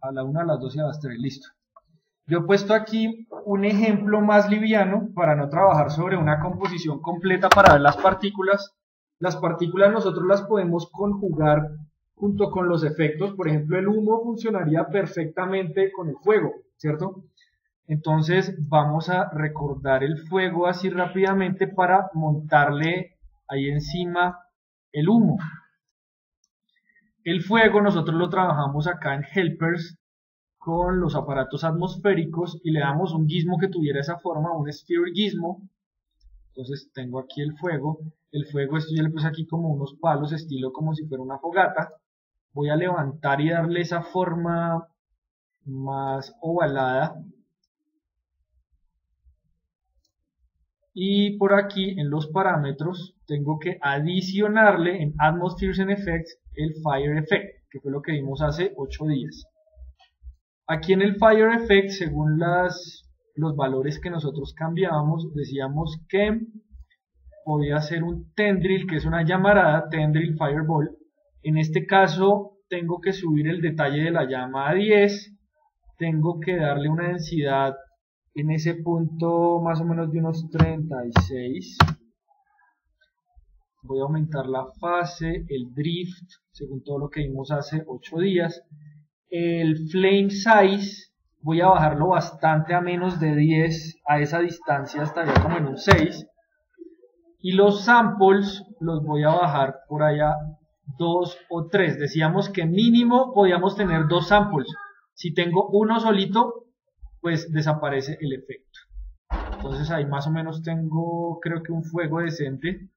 a la 1, a las 2 y a las 3, listo. Yo he puesto aquí un ejemplo más liviano para no trabajar sobre una composición completa para ver las partículas. Las partículas nosotros las podemos conjugar junto con los efectos. Por ejemplo, el humo funcionaría perfectamente con el fuego, ¿cierto? Entonces vamos a recordar el fuego así rápidamente para montarle ahí encima el humo. El fuego nosotros lo trabajamos acá en Helpers con los aparatos atmosféricos y le damos un gizmo que tuviera esa forma, un sphere gizmo. Entonces tengo aquí el fuego, esto yo le puse aquí como unos palos estilo como si fuera una fogata. Voy a levantar y darle esa forma más ovalada. Y por aquí en los parámetros tengo que adicionarle en Atmospheres and Effects el Fire Effect, que fue lo que vimos hace 8 días. Aquí en el Fire Effect, según los valores que nosotros cambiábamos, decíamos que podía ser un tendril, que es una llamarada, tendril fireball. En este caso tengo que subir el detalle de la llama a 10, tengo que darle una densidad en ese punto más o menos de unos 36. Voy a aumentar la fase, el drift, según todo lo que vimos hace 8 días. El flame size voy a bajarlo bastante a menos de 10, a esa distancia estaría como en un 6. Y los samples los voy a bajar por allá 2 o 3. Decíamos que mínimo podíamos tener 2 samples. Si tengo uno solito, pues desaparece el efecto. Entonces ahí más o menos tengo, creo que un fuego decente.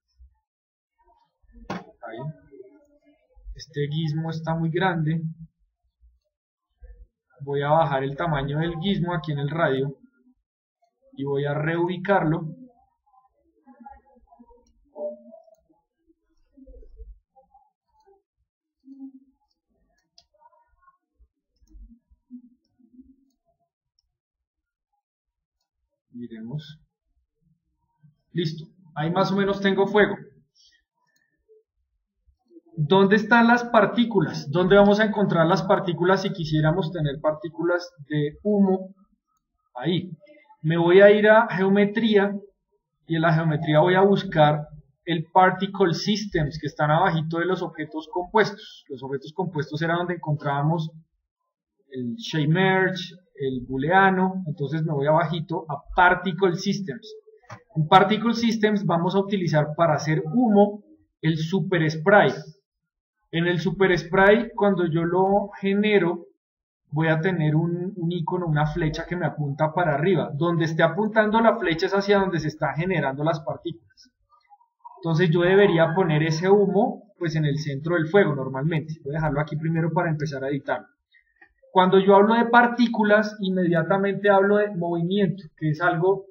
Ahí. Este gizmo está muy grande. Voy a bajar el tamaño del gizmo aquí en el radio y voy a reubicarlo. Miremos. Listo. Ahí más o menos tengo fuego. ¿Dónde están las partículas? ¿Dónde vamos a encontrar las partículas si quisiéramos tener partículas de humo? Ahí. Me voy a ir a geometría y en la geometría voy a buscar el particle systems que están abajito de los objetos compuestos. Los objetos compuestos era donde encontrábamos el shape merge, el booleano. Entonces me voy abajito a particle systems. En particle systems vamos a utilizar para hacer humo el super spray. En el super spray, cuando yo lo genero, voy a tener un icono, una flecha que me apunta para arriba. Donde esté apuntando la flecha es hacia donde se están generando las partículas. Entonces yo debería poner ese humo pues en el centro del fuego normalmente. Voy a dejarlo aquí primero para empezar a editarlo. Cuando yo hablo de partículas, inmediatamente hablo de movimiento, que es algo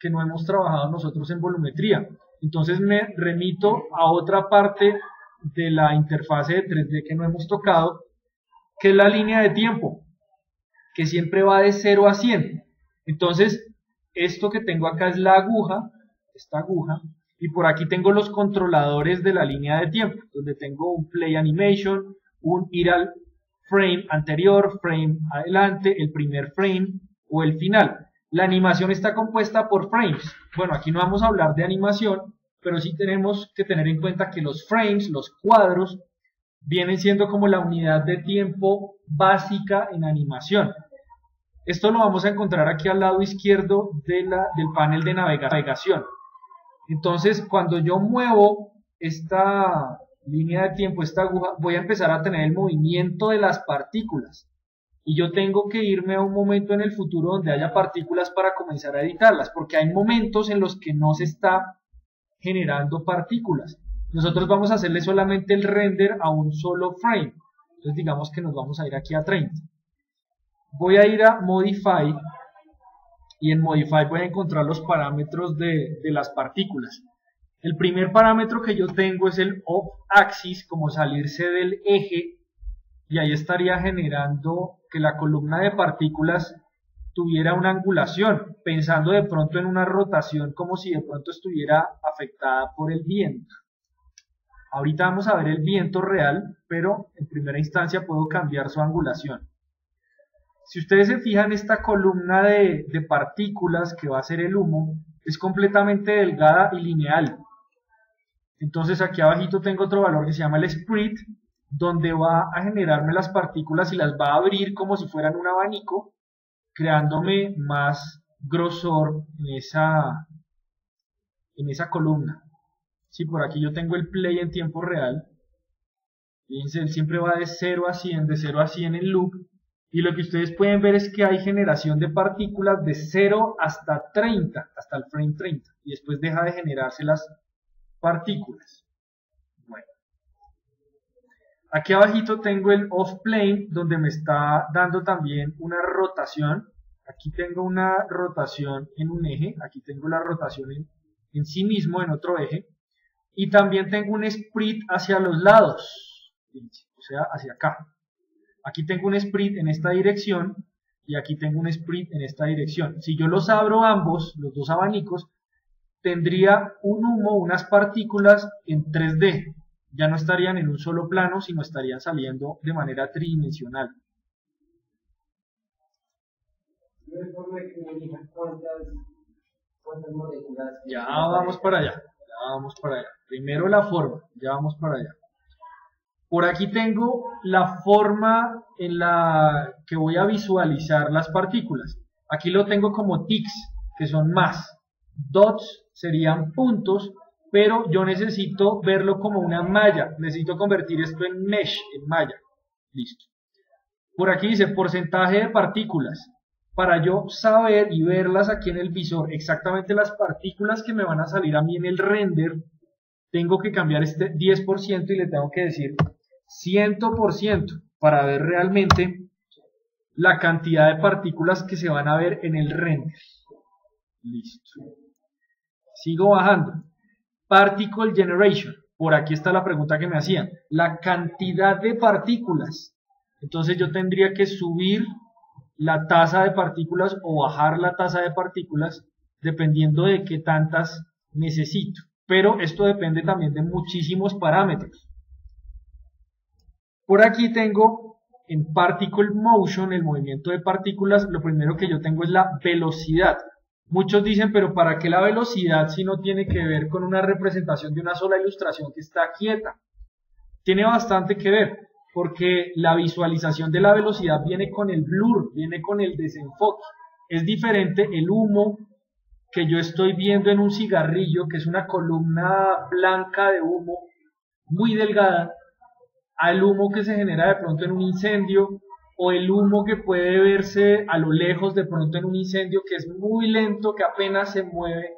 que no hemos trabajado nosotros en volumetría. Entonces me remito a otra parte de la interfase de 3D que no hemos tocado, que es la línea de tiempo, que siempre va de 0 a 100. Entonces, esto que tengo acá es la aguja, esta aguja, y por aquí tengo los controladores de la línea de tiempo, donde tengo un play animation, un ir al frame anterior, frame adelante, el primer frame o el final. La animación está compuesta por frames. Bueno, aquí no vamos a hablar de animación, pero sí tenemos que tener en cuenta que los frames, los cuadros, vienen siendo como la unidad de tiempo básica en animación. Esto lo vamos a encontrar aquí al lado izquierdo del panel de navegación. Entonces, cuando yo muevo esta línea de tiempo, esta aguja, voy a empezar a tener el movimiento de las partículas. Y yo tengo que irme a un momento en el futuro donde haya partículas para comenzar a editarlas, porque hay momentos en los que no se está generando partículas. Nosotros vamos a hacerle solamente el render a un solo frame. Entonces digamos que nos vamos a ir aquí a 30. Voy a ir a Modify y en Modify voy a encontrar los parámetros de las partículas. El primer parámetro que yo tengo es el Off Axis, como salirse del eje, y ahí estaría generando que la columna de partículas tuviera una angulación, pensando de pronto en una rotación como si de pronto estuviera afectada por el viento. Ahorita vamos a ver el viento real, pero en primera instancia puedo cambiar su angulación. Si ustedes se fijan, esta columna de partículas que va a ser el humo es completamente delgada y lineal. Entonces aquí abajito tengo otro valor que se llama el spread, donde va a generarme las partículas y las va a abrir como si fueran un abanico, creándome más grosor en esa columna. Si por aquí yo tengo el play en tiempo real, fíjense, él siempre va de 0 a 100, de 0 a 100 en loop, y lo que ustedes pueden ver es que hay generación de partículas de 0 hasta 30, hasta el frame 30, y después deja de generarse las partículas. Bueno, aquí abajito tengo el off plane, donde me está dando también una rotación. Aquí tengo una rotación en un eje, aquí tengo la rotación en sí mismo en otro eje, y también tengo un spread hacia los lados, o sea, hacia acá. Aquí tengo un spread en esta dirección y aquí tengo un spread en esta dirección. Si yo los abro ambos, los dos abanicos, tendría un humo, unas partículas en 3D. Ya no estarían en un solo plano, sino estarían saliendo de manera tridimensional. Ya vamos para allá, ya vamos para allá. Primero la forma, ya vamos para allá. Por aquí tengo la forma en la que voy a visualizar las partículas. Aquí lo tengo como ticks, que son más. Dots serían puntos, pero yo necesito verlo como una malla. Necesito convertir esto en mesh, en malla. Listo. Por aquí dice porcentaje de partículas. Para yo saber y verlas aquí en el visor, exactamente las partículas que me van a salir a mí en el render, tengo que cambiar este 10% y le tengo que decir 100% para ver realmente la cantidad de partículas que se van a ver en el render. Listo. Sigo bajando. Particle Generation. Por aquí está la pregunta que me hacían. La cantidad de partículas. Entonces yo tendría que subir la tasa de partículas o bajar la tasa de partículas dependiendo de qué tantas necesito. Pero esto depende también de muchísimos parámetros. Por aquí tengo en Particle Motion, el movimiento de partículas, lo primero que yo tengo es la velocidad. Muchos dicen, pero ¿para qué la velocidad si no tiene que ver con una representación de una sola ilustración que está quieta? Tiene bastante que ver, porque la visualización de la velocidad viene con el blur, viene con el desenfoque. Es diferente el humo que yo estoy viendo en un cigarrillo, que es una columna blanca de humo muy delgada, al humo que se genera de pronto en un incendio, o el humo que puede verse a lo lejos de pronto en un incendio que es muy lento, que apenas se mueve,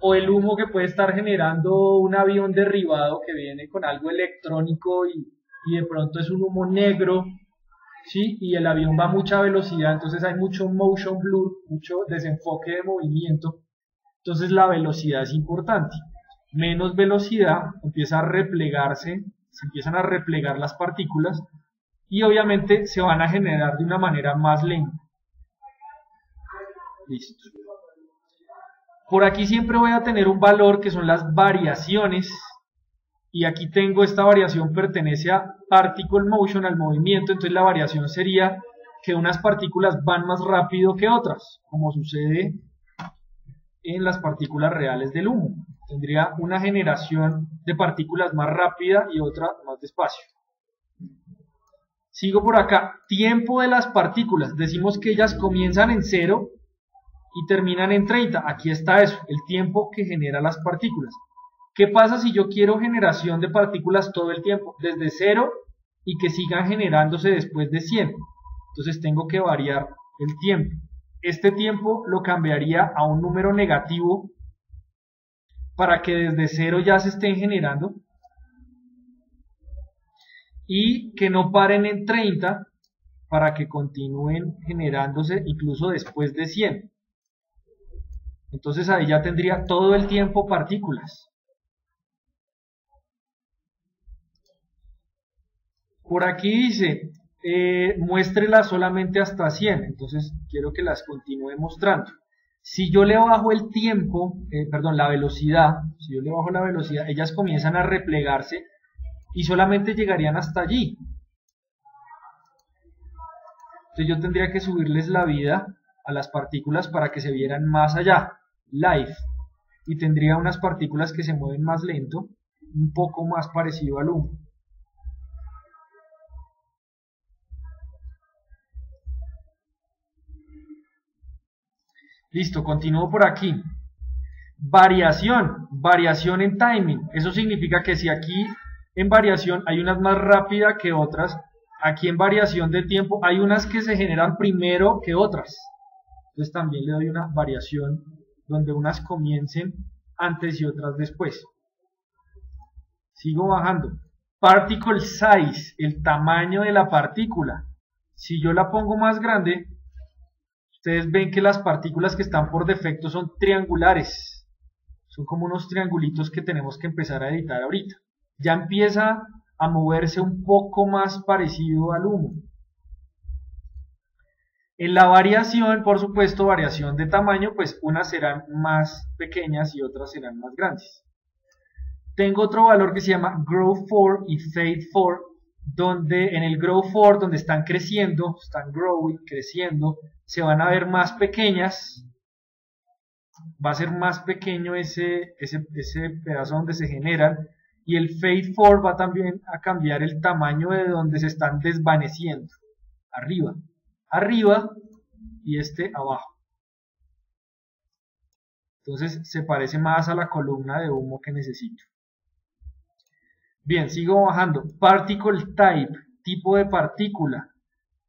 o el humo que puede estar generando un avión derribado que viene con algo electrónico y de pronto es un humo negro, ¿sí? Y el avión va a mucha velocidad, entonces hay mucho motion blur, mucho desenfoque de movimiento, entonces la velocidad es importante. Menos velocidad, empieza a replegarse, se empiezan a replegar las partículas y obviamente se van a generar de una manera más lenta. Listo. Por aquí siempre voy a tener un valor que son las variaciones y aquí tengo esta variación pertenece a Particle Motion, al movimiento, entonces la variación sería que unas partículas van más rápido que otras, como sucede en las partículas reales del humo. Tendría una generación de partículas más rápida y otra más despacio. Sigo por acá. Tiempo de las partículas. Decimos que ellas comienzan en 0 y terminan en 30. Aquí está eso, el tiempo que genera las partículas. ¿Qué pasa si yo quiero generación de partículas todo el tiempo? Desde 0 y que sigan generándose después de 100. Entonces tengo que variar el tiempo. Este tiempo lo cambiaría a un número negativo para que desde 0 ya se estén generando y que no paren en 30 para que continúen generándose incluso después de 100. Entonces ahí ya tendría todo el tiempo partículas. Por aquí dice, muéstrelas solamente hasta 100, entonces quiero que las continúe mostrando. Si yo le bajo el tiempo, la velocidad, si yo le bajo la velocidad, ellas comienzan a replegarse y solamente llegarían hasta allí. Entonces yo tendría que subirles la vida a las partículas para que se vieran más allá, live, y tendría unas partículas que se mueven más lento, un poco más parecido al humo. Listo, continúo por aquí. Variación en timing. Eso significa que si aquí en variación hay unas más rápidas que otras, aquí en variación de tiempo hay unas que se generan primero que otras. Entonces también le doy una variación donde unas comiencen antes y otras después. Sigo bajando. Particle size, el tamaño de la partícula. Si yo la pongo más grande, ustedes ven que las partículas que están por defecto son triangulares. Son como unos triangulitos que tenemos que empezar a editar ahorita. Ya empieza a moverse un poco más parecido al humo. En la variación, por supuesto, variación de tamaño, pues unas serán más pequeñas y otras serán más grandes. Tengo otro valor que se llama Grow for y Fade for, donde en el Grow for, donde están creciendo, están growing, creciendo, se van a ver más pequeñas, va a ser más pequeño ese pedazo donde se generan, y el Fade for va también a cambiar el tamaño de donde se están desvaneciendo, arriba y abajo. Entonces se parece más a la columna de humo que necesito. Bien, sigo bajando. Particle type, tipo de partícula.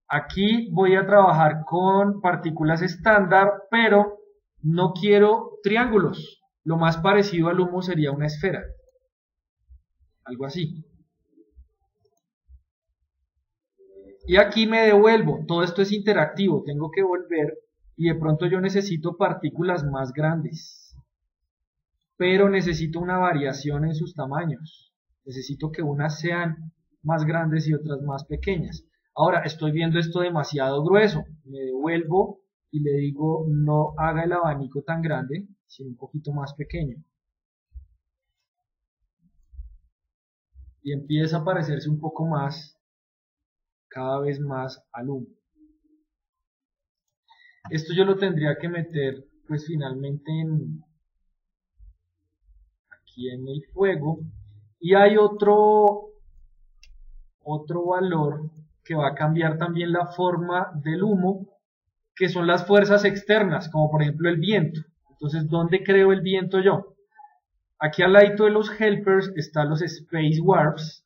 Aquí voy a trabajar con partículas estándar, pero no quiero triángulos. Lo más parecido al humo sería una esfera. Algo así. Y aquí me devuelvo. Todo esto es interactivo. Tengo que volver y de pronto yo necesito partículas más grandes. Pero necesito una variación en sus tamaños. Necesito que unas sean más grandes y otras más pequeñas. Ahora, estoy viendo esto demasiado grueso. Me devuelvo y le digo, no haga el abanico tan grande, sino un poquito más pequeño. Y empieza a parecerse un poco más, cada vez más al humo. Esto yo lo tendría que meter, pues finalmente aquí en el fuego. Y hay otro valor que va a cambiar también la forma del humo, que son las fuerzas externas, como por ejemplo el viento. Entonces, ¿dónde creo el viento yo? Aquí al lado de los helpers están los space warps.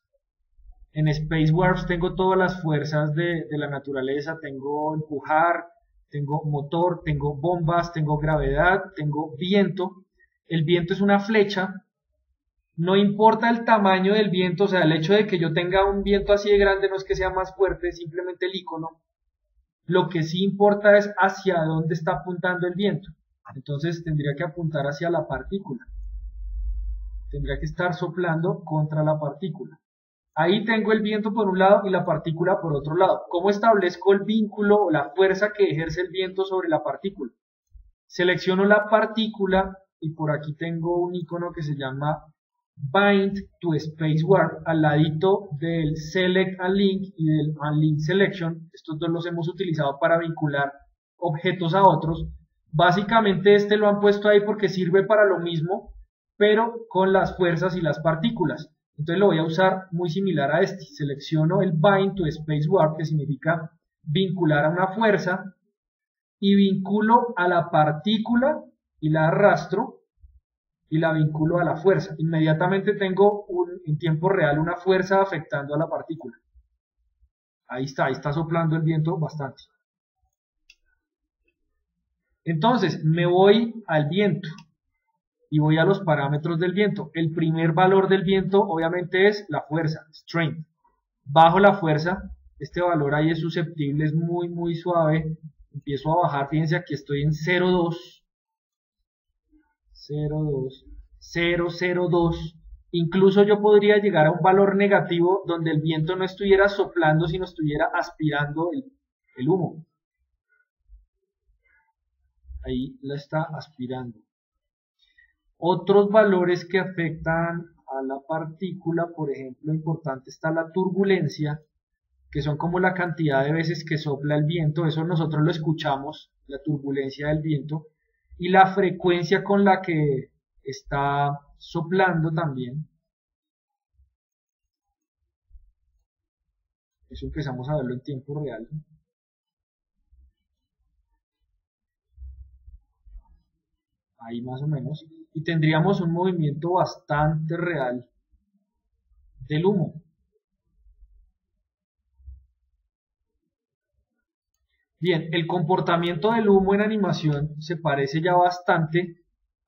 En space warps tengo todas las fuerzas de la naturaleza. Tengo empujar, tengo motor, tengo bombas, tengo gravedad, tengo viento. El viento es una flecha. No importa el tamaño del viento, o sea, el hecho de que yo tenga un viento así de grande no es que sea más fuerte, es simplemente el icono. Lo que sí importa es hacia dónde está apuntando el viento. Entonces tendría que apuntar hacia la partícula. Tendría que estar soplando contra la partícula. Ahí tengo el viento por un lado y la partícula por otro lado. ¿Cómo establezco el vínculo o la fuerza que ejerce el viento sobre la partícula? Selecciono la partícula y por aquí tengo un icono que se llama Bind to Space Warp al ladito del Select and Link y del Unlink Selection. Estos dos los hemos utilizado para vincular objetos a otros. Básicamente este lo han puesto ahí porque sirve para lo mismo, pero con las fuerzas y las partículas. Entonces lo voy a usar muy similar a este. Selecciono el Bind to Space Warp, que significa vincular a una fuerza, y vinculo a la partícula y la arrastro y la vinculo a la fuerza. Inmediatamente tengo en tiempo real una fuerza afectando a la partícula. Ahí está soplando el viento bastante. Entonces me voy al viento y voy a los parámetros del viento. El primer valor del viento obviamente es la fuerza, strength. Bajo la fuerza, este valor ahí es susceptible, es muy suave. Empiezo a bajar, fíjense aquí estoy en 0,2. 0,2. Incluso yo podría llegar a un valor negativo donde el viento no estuviera soplando, sino estuviera aspirando el humo. Ahí la está aspirando. Otros valores que afectan a la partícula, por ejemplo, importante está la turbulencia, que son como la cantidad de veces que sopla el viento, eso nosotros lo escuchamos, la turbulencia del viento, y la frecuencia con la que está soplando también. Eso empezamos a verlo en tiempo real. Ahí más o menos. Y tendríamos un movimiento bastante real del humo. Bien, el comportamiento del humo en animación se parece ya bastante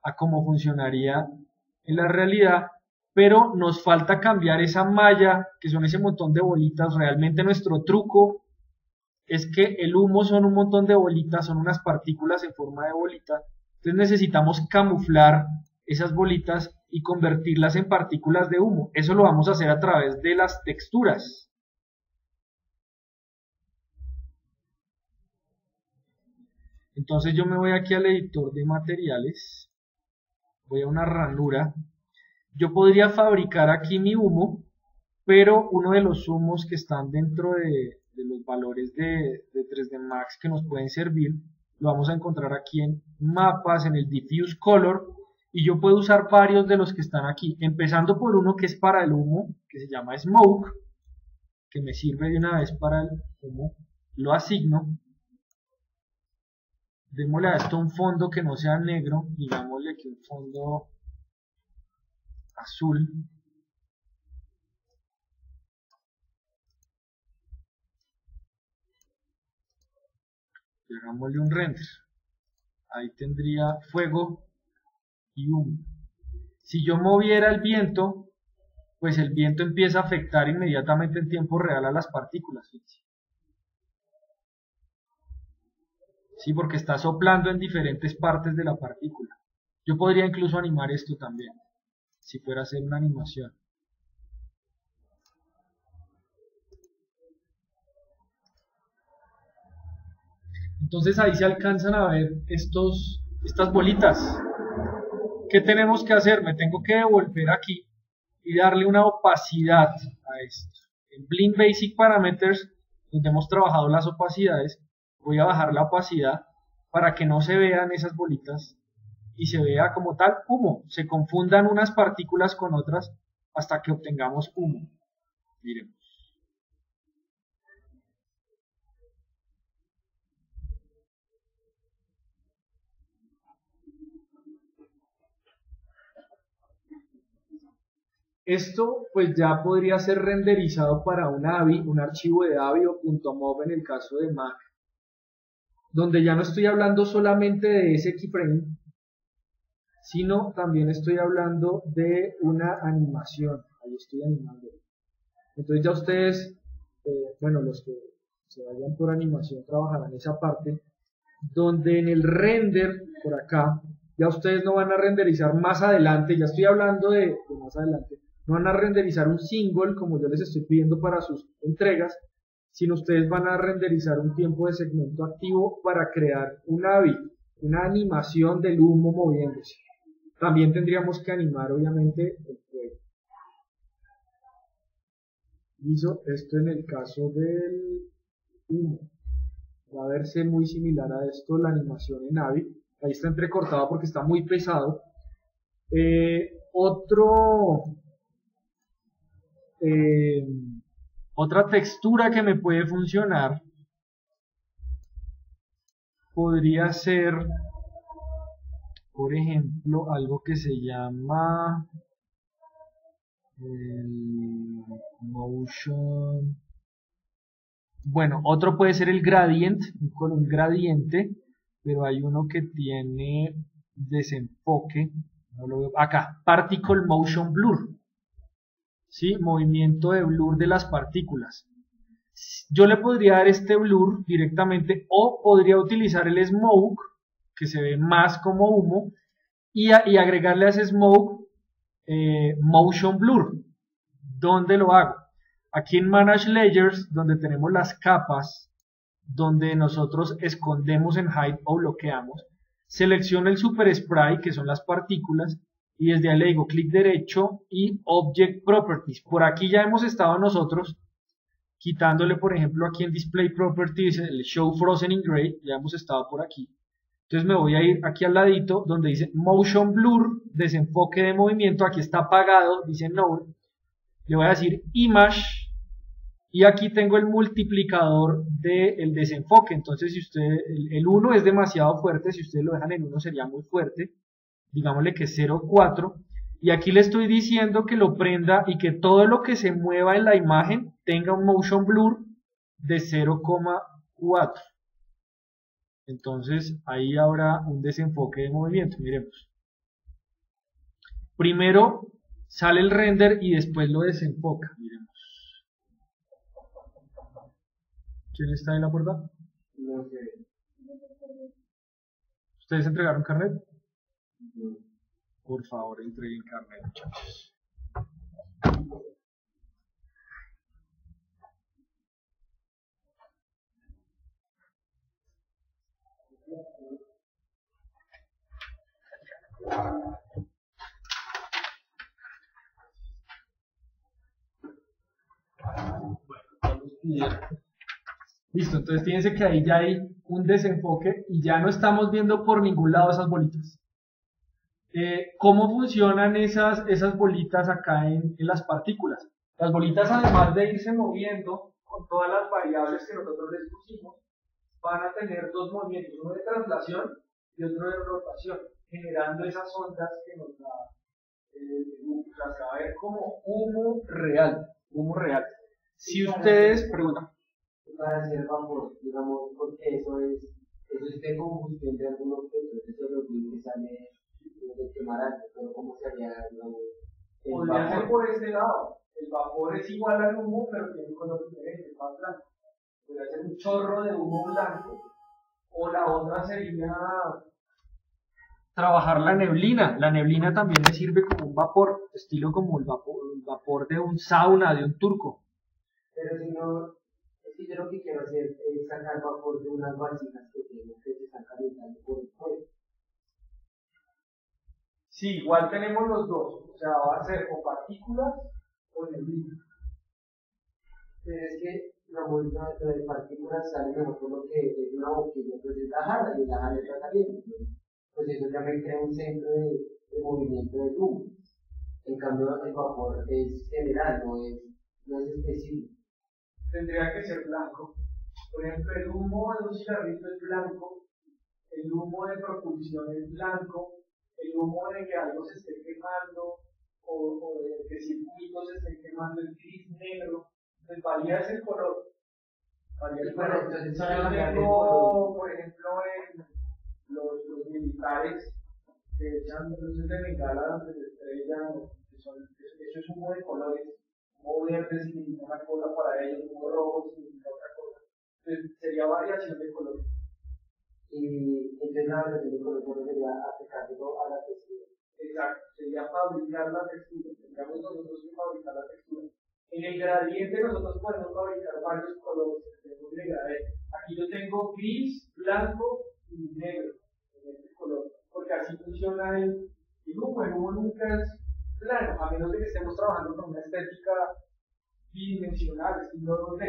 a cómo funcionaría en la realidad, pero nos falta cambiar esa malla, que son ese montón de bolitas. Realmente nuestro truco es que el humo son un montón de bolitas, son unas partículas en forma de bolita. Entonces necesitamos camuflar esas bolitas y convertirlas en partículas de humo. Eso lo vamos a hacer a través de las texturas. Entonces yo me voy aquí al editor de materiales, voy a una ranura. Yo podría fabricar aquí mi humo, pero uno de los humos que están dentro de los valores de 3D Max que nos pueden servir, lo vamos a encontrar aquí en mapas, en el Diffuse Color, y yo puedo usar varios de los que están aquí, empezando por uno que es para el humo, que se llama Smoke, que me sirve de una vez para el humo, lo asigno. Démosle a esto un fondo que no sea negro, digámosle que un fondo azul. Y hagámosle un render. Ahí tendría fuego y humo. Si yo moviera el viento, pues el viento empieza a afectar inmediatamente en tiempo real a las partículas. Sí, porque está soplando en diferentes partes de la partícula. Yo podría incluso animar esto también, si fuera a hacer una animación. Entonces ahí se alcanzan a ver estas bolitas. ¿Qué tenemos que hacer? Me tengo que devolver aquí y darle una opacidad a esto. En Blend Basic Parameters, donde hemos trabajado las opacidades, voy a bajar la opacidad para que no se vean esas bolitas y se vea como tal humo. Se confundan unas partículas con otras hasta que obtengamos humo. Miren. Esto pues ya podría ser renderizado para un AVI, un archivo de AVI o .mov en el caso de Mac, donde ya no estoy hablando solamente de ese keyframe, sino también estoy hablando de una animación. Ahí estoy animando. Entonces ya ustedes, bueno, los que se vayan por animación trabajarán esa parte, donde en el render, por acá, ya ustedes no van a renderizar más adelante, ya estoy hablando de más adelante, no van a renderizar un single como yo les estoy pidiendo para sus entregas, sino ustedes van a renderizar un tiempo de segmento activo para crear un AVI, una animación del humo moviéndose. También tendríamos que animar obviamente el fuego. Hizo esto en el caso del humo. Va a verse muy similar a esto la animación en AVI. Ahí está entrecortado porque está muy pesado. Otra textura que me puede funcionar podría ser, por ejemplo, algo que se llama el motion. Bueno, otro puede ser el gradient, con un gradiente, pero hay uno que tiene desenfoque, no lo veo, acá, particle motion blur, ¿sí? Movimiento de blur de las partículas. Yo le podría dar este blur directamente o podría utilizar el smoke, que se ve más como humo, y agregarle a ese smoke motion blur. ¿Dónde lo hago? Aquí en Manage Layers, donde tenemos las capas, donde nosotros escondemos en Hide o bloqueamos, selecciono el Super Spray, que son las partículas, y desde ahí le digo clic derecho y Object Properties. Por aquí ya hemos estado nosotros quitándole, por ejemplo, aquí en Display Properties, el Show Frozen in Gray, ya hemos estado por aquí. Entonces me voy a ir aquí al ladito donde dice Motion Blur, desenfoque de movimiento, aquí está apagado, dice Node. Le voy a decir Image, y aquí tengo el multiplicador del desenfoque. Entonces si usted, el 1 es demasiado fuerte, si ustedes lo dejan en 1 sería muy fuerte, digámosle que es 0,4, y aquí le estoy diciendo que lo prenda y que todo lo que se mueva en la imagen tenga un motion blur de 0,4. Entonces ahí habrá un desenfoque de movimiento. Miremos. Primero sale el render y después lo desenfoca. Miremos. ¿Quién está en la puerta? No sé. ¿Ustedes entregaron carnet? No. Por favor, entreguen carnet, muchachos. Listo, entonces fíjense que ahí ya hay un desenfoque y ya no estamos viendo por ningún lado esas bolitas. ¿Cómo funcionan esas bolitas acá en las partículas? Las bolitas, además de irse moviendo con todas las variables que nosotros les pusimos, van a tener dos movimientos, uno de traslación y otro de rotación, generando esas ondas que nos da las va a ver como humo real. Si ustedes preguntan, Para hacer vapor, digamos, porque eso es de combustión de algún objeto, eso es lo que sale de quemar algo, pero ¿cómo sería, digamos, el podría ser vapor? por este lado. El vapor es igual al humo, pero tiene un color diferente, más blanco. Podría ser un chorro de humo blanco. O la otra sería trabajar la neblina. La neblina también me sirve como un vapor, estilo como el vapor de un sauna, de un turco. Pero si no, es que yo lo que quiero hacer es sacar vapor de unas vasijas que tengo que se están calentando por el fuego. Sí, igual tenemos los dos. O sea, va a ser o partículas o neblina. Pero es que, digamos, lo de partículas sale mejor por lo que es una boquilla, pues es la jala y la jala está saliendo. Pues eso ya me crea un centro de movimiento del humo. En cambio, el vapor es general, no es específico. Tendría que ser blanco. Por ejemplo, el humo de un cigarrito es blanco, el humo de propulsión es blanco, el humo de que algo se esté quemando o de que circuitos se estén quemando es gris negro. Entonces varía ese color. Varía el color. Entonces, Yo tengo, por ejemplo, en los militares que echan luces de bengala donde se estrellan, eso es humo de colores. Humo verde significa una cosa para ellos, humo rojo significa otra cosa. Entonces sería variación de colores. Y entonces la variación de color sería aplicándolo a la textura. Exacto, sería fabricar la textura. Tendríamos nosotros que fabricar la textura. En el gradiente nosotros podemos fabricar varios colores. Tenemos el gradiente. Aquí yo tengo gris, blanco y negro en este color. Porque así funciona el humo. El humo nunca es plano, a menos de que estemos trabajando con una estética bidimensional, estilo 2D.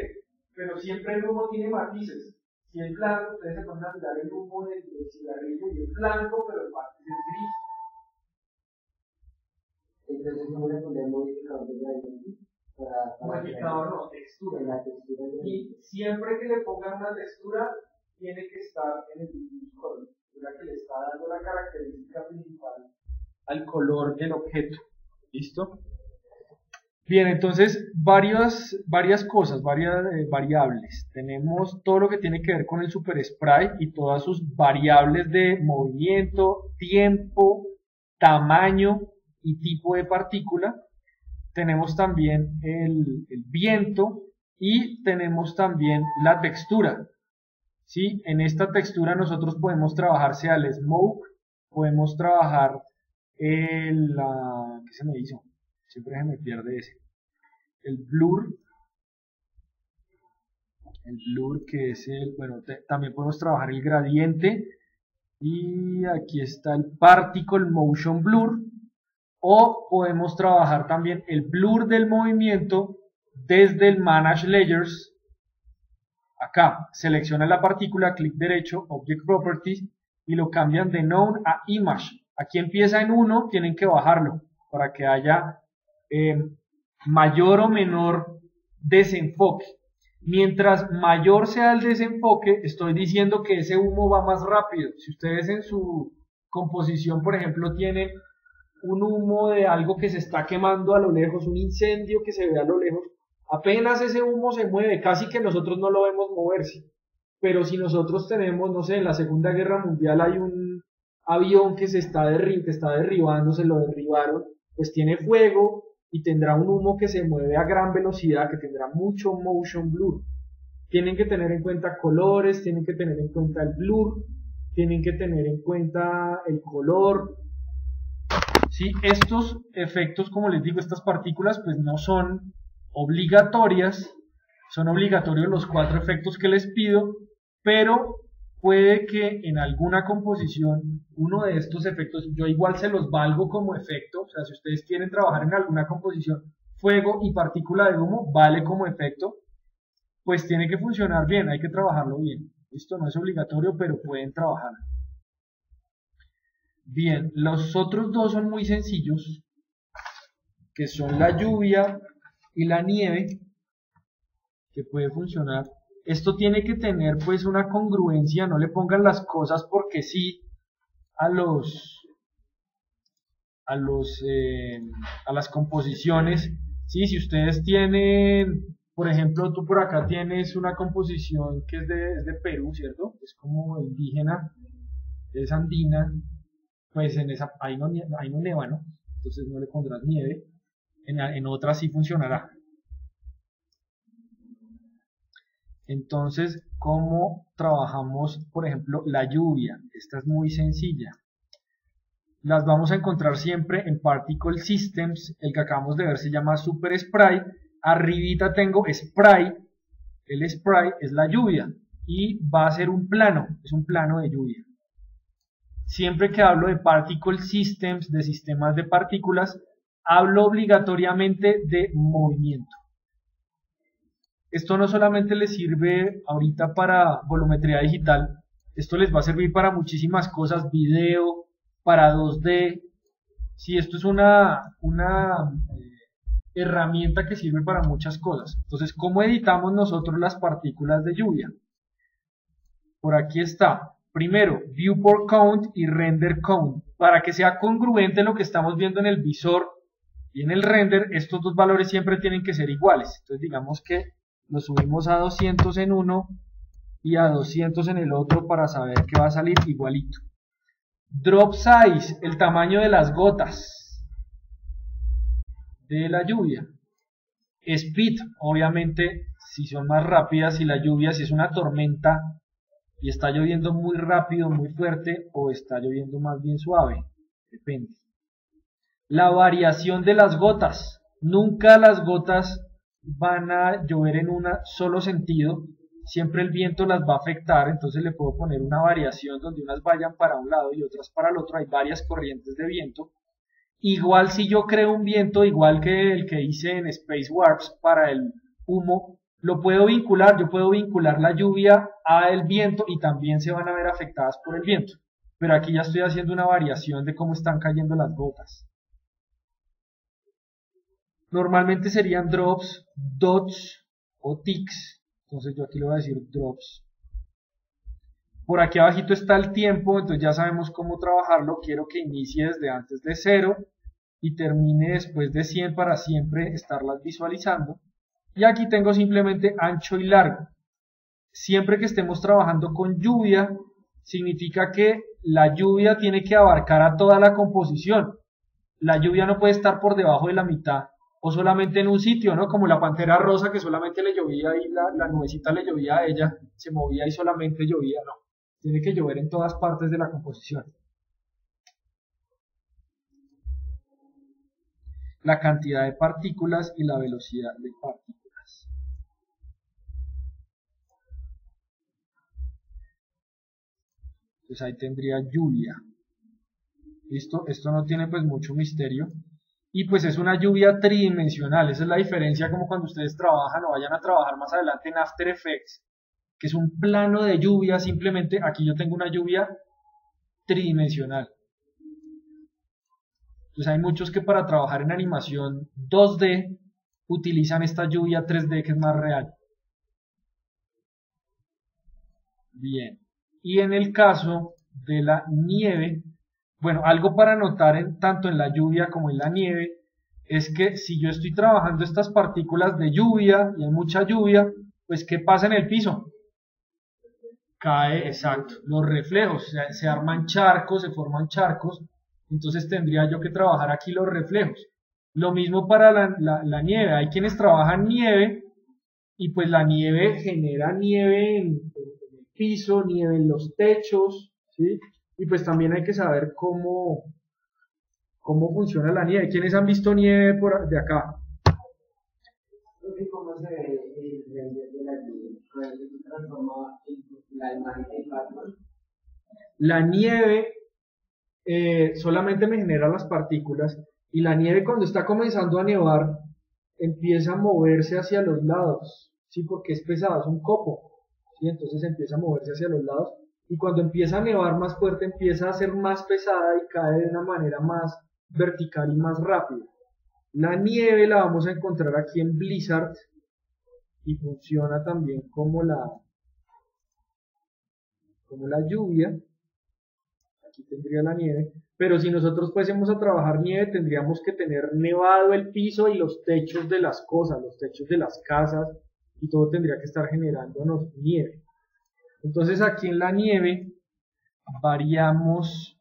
Pero siempre el humo tiene matices. Si es blanco, ustedes se ponen a mirar el humo del cigarrillo y es blanco, pero el matiz es gris. Entonces, ¿cómo le pondría modificador de gradiente? Modificador no, textura. La textura Y siempre que le pongan una textura, tiene que estar en el mismo color. Es la que le está dando la característica principal al color del objeto. ¿Listo? Bien, entonces varias cosas, varias variables. Tenemos todo lo que tiene que ver con el Super Spray y todas sus variables de movimiento, tiempo, tamaño y tipo de partícula. Tenemos también el viento y tenemos también la textura. ¿Sí? En esta textura nosotros podemos trabajar sea el smoke, podemos trabajar ¿qué se me hizo? Siempre se me pierde ese. El blur que es bueno, también podemos trabajar el gradiente y aquí está el particle motion blur, o podemos trabajar también el blur del movimiento desde el Manage Layers, acá, seleccionan la partícula, clic derecho, Object Properties, y lo cambian de Known a Image. Aquí empieza en 1, tienen que bajarlo para que haya mayor o menor desenfoque. Mientras mayor sea el desenfoque, estoy diciendo que ese humo va más rápido. Si ustedes en su composición, por ejemplo, tienen un humo de algo que se está quemando a lo lejos, un incendio que se ve a lo lejos, apenas ese humo se mueve, casi que nosotros no lo vemos moverse. Pero si nosotros tenemos, no sé, en la Segunda Guerra Mundial hay un avión que se está derribando, se lo derribaron, pues tiene fuego y tendrá un humo que se mueve a gran velocidad, que tendrá mucho motion blur. Tienen que tener en cuenta colores, tienen que tener en cuenta el blur, tienen que tener en cuenta el color. Sí, estos efectos, como les digo, estas partículas, pues no son obligatorias, son obligatorios los 4 efectos que les pido, pero puede que en alguna composición uno de estos efectos, yo igual se los valgo como efecto, o sea, si ustedes quieren trabajar en alguna composición, fuego y partícula de humo, vale como efecto, pues tiene que funcionar bien, hay que trabajarlo bien. Esto no es obligatorio, pero pueden trabajar. Bien, los otros dos son muy sencillos, que son la lluvia y la nieve, que puede funcionar. Esto tiene que tener pues una congruencia, no le pongan las cosas porque sí a las composiciones. Sí, si ustedes tienen, por ejemplo, tú por acá tienes una composición que es de Perú, ¿cierto? Es como indígena, es andina, pues ahí no neva, ¿no? Entonces no le pondrás nieve, en otra sí funcionará. Entonces, ¿cómo trabajamos, por ejemplo, la lluvia? Esta es muy sencilla. Las vamos a encontrar siempre en Particle Systems. El que acabamos de ver se llama Super Spray. Arribita tengo Spray. El Spray es la lluvia y va a ser un plano, es un plano de lluvia. Siempre que hablo de Particle Systems, de sistemas de partículas, hablo obligatoriamente de movimiento. Esto no solamente les sirve ahorita para volumetría digital, esto les va a servir para muchísimas cosas, video, para 2D. Sí, esto es una herramienta que sirve para muchas cosas. Entonces, ¿cómo editamos nosotros las partículas de lluvia? Por aquí está. Primero, Viewport Count y Render Count. Para que sea congruente lo que estamos viendo en el visor y en el render, estos dos valores siempre tienen que ser iguales. Entonces, digamos que lo subimos a 200 en uno y a 200 en el otro para saber que va a salir igualito. Drop size, el tamaño de las gotas de la lluvia. Speed, obviamente, si son más rápidas, si la lluvia, si es una tormenta y está lloviendo muy rápido, muy fuerte, o está lloviendo más bien suave, depende. La variación de las gotas, nunca las gotas van a llover en un solo sentido, siempre el viento las va a afectar, entonces le puedo poner una variación donde unas vayan para un lado y otras para el otro, hay varias corrientes de viento. Igual si yo creo un viento, igual que el que hice en Space Warps para el humo, lo puedo vincular, yo puedo vincular la lluvia al viento y también se van a ver afectadas por el viento. Pero aquí ya estoy haciendo una variación de cómo están cayendo las gotas. Normalmente serían drops, dots o ticks. Entonces yo aquí le voy a decir drops. Por aquí abajito está el tiempo, entonces ya sabemos cómo trabajarlo. Quiero que inicie desde antes de 0 y termine después de 100 para siempre estarlas visualizando. Y aquí tengo simplemente ancho y largo. Siempre que estemos trabajando con lluvia, significa que la lluvia tiene que abarcar a toda la composición. La lluvia no puede estar por debajo de la mitad o solamente en un sitio, ¿no? Como la pantera rosa que solamente le llovía y la nubecita le llovía a ella, se movía y solamente llovía, no. Tiene que llover en todas partes de la composición. La cantidad de partículas y la velocidad de partículas. Pues ahí tendría lluvia. ¿Listo? Esto no tiene pues mucho misterio. y pues es una lluvia tridimensional. Esa es la diferencia como cuando ustedes trabajan o vayan a trabajar más adelante en After Effects, que es un plano de lluvia. Simplemente aquí yo tengo una lluvia tridimensional. Entonces hay muchos que para trabajar en animación 2D utilizan esta lluvia 3D que es más real. Bien, y en el caso de la nieve, bueno, algo para notar tanto en la lluvia como en la nieve es que si yo estoy trabajando estas partículas de lluvia y hay mucha lluvia, pues ¿qué pasa en el piso? Cae, exacto, los reflejos, se arman charcos, se forman charcos, entonces tendría yo que trabajar aquí los reflejos. Lo mismo para la nieve, hay quienes trabajan nieve y pues la nieve genera nieve en el piso, nieve en los techos, ¿sí? Y pues también hay que saber cómo funciona la nieve. ¿Quiénes han visto nieve de acá? ¿Cómo se ve el render de la lluvia? ¿Cómo se transforma la imagen de Batman? La nieve solamente me genera las partículas, y la nieve cuando está comenzando a nevar empieza a moverse hacia los lados, ¿sí? Porque es pesada, es un copo, ¿sí? Entonces empieza a moverse hacia los lados, y cuando empieza a nevar más fuerte empieza a ser más pesada y cae de una manera más vertical y más rápida. La nieve la vamos a encontrar aquí en Blizzard y funciona también como la lluvia. Aquí tendría la nieve, pero si nosotros fuésemos a trabajar nieve tendríamos que tener nevado el piso y los techos de las cosas, los techos de las casas, y todo tendría que estar generándonos nieve. Entonces aquí en la nieve vamos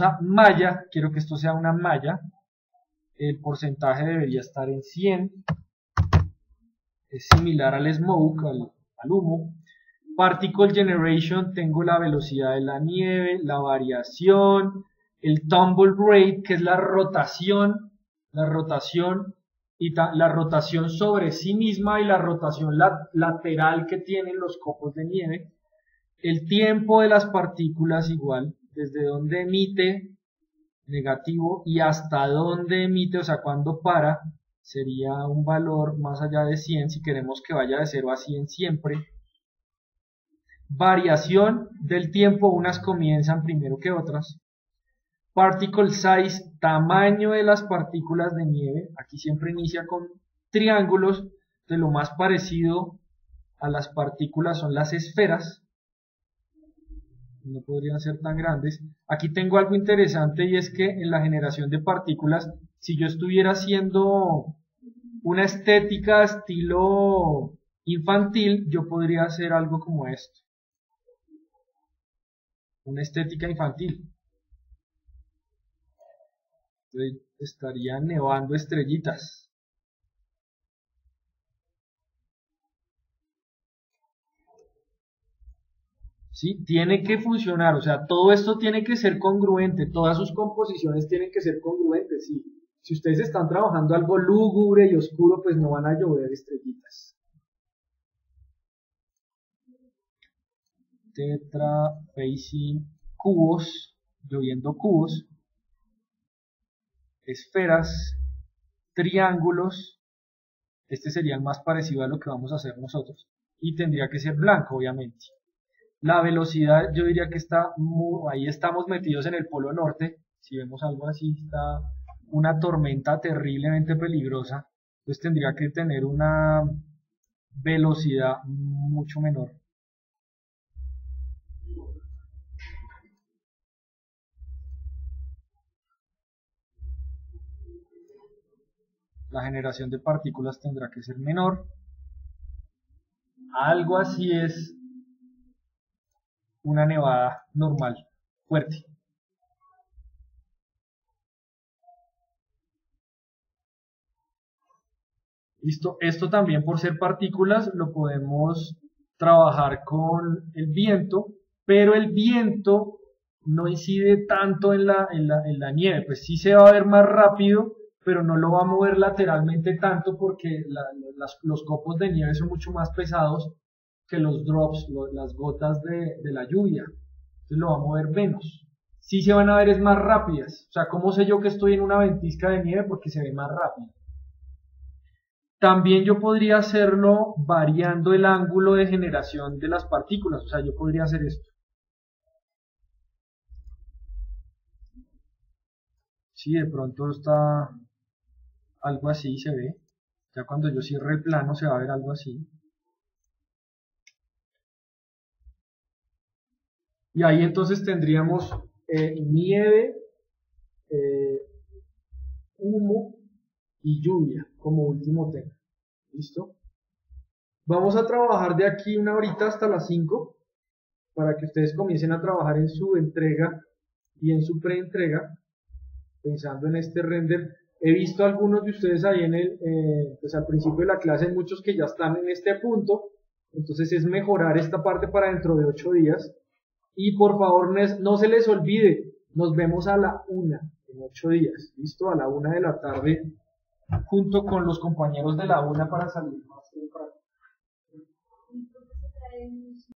a malla, quiero que esto sea una malla, el porcentaje debería estar en 100, es similar al smoke, al humo. Particle Generation, tengo la velocidad de la nieve, la variación, el tumble rate, que es la rotación y la rotación sobre sí misma y la rotación lateral que tienen los copos de nieve, el tiempo de las partículas igual, desde donde emite negativo y hasta dónde emite, o sea, cuando para, sería un valor más allá de 100 si queremos que vaya de 0 a 100 siempre. Variación del tiempo, unas comienzan primero que otras. Particle size, tamaño de las partículas de nieve, aquí siempre inicia con triángulos, de lo más parecido a las partículas son las esferas, no podrían ser tan grandes. Aquí tengo algo interesante, y es que en la generación de partículas, si yo estuviera haciendo una estética estilo infantil, yo podría hacer algo como esto. Una estética infantil. Entonces, estarían nevando estrellitas. ¿Sí? Tiene que funcionar, o sea, todo esto tiene que ser congruente, todas sus composiciones tienen que ser congruentes. ¿Sí? Si ustedes están trabajando algo lúgubre y oscuro, pues no van a llover estrellitas. Tetra, facing, cubos, lloviendo cubos, esferas, triángulos, este sería el más parecido a lo que vamos a hacer nosotros, y tendría que ser blanco, obviamente. La velocidad, yo diría que está ahí estamos metidos en el polo norte, si vemos algo así, está una tormenta terriblemente peligrosa, pues tendría que tener una velocidad mucho menor. La generación de partículas tendrá que ser menor. Algo así es una nevada normal, fuerte. Listo, esto también por ser partículas lo podemos trabajar con el viento, pero el viento no incide tanto en la nieve, pues sí se va a ver más rápido, pero no lo va a mover lateralmente tanto porque los copos de nieve son mucho más pesados que los drops, las gotas de la lluvia, entonces lo va a mover menos. sí se van a ver es más rápidas. O sea, ¿cómo sé yo que estoy en una ventisca de nieve? Porque se ve más rápido. También yo podría hacerlo variando el ángulo de generación de las partículas. O sea, yo podría hacer esto. Sí, de pronto está algo así, se ve. Ya cuando yo cierre el plano se va a ver algo así. Y ahí entonces tendríamos nieve, humo y lluvia como último tema. ¿Listo? Vamos a trabajar de aquí una horita hasta las 5 para que ustedes comiencen a trabajar en su entrega y en su preentrega, pensando en este render. He visto algunos de ustedes ahí pues al principio de la clase, muchos que ya están en este punto, entonces es mejorar esta parte para dentro de 8 días. Y por favor, no se les olvide, nos vemos a la 1 en 8 días, ¿listo? A la 1 de la tarde, junto con los compañeros de la 1 para salir más temprano.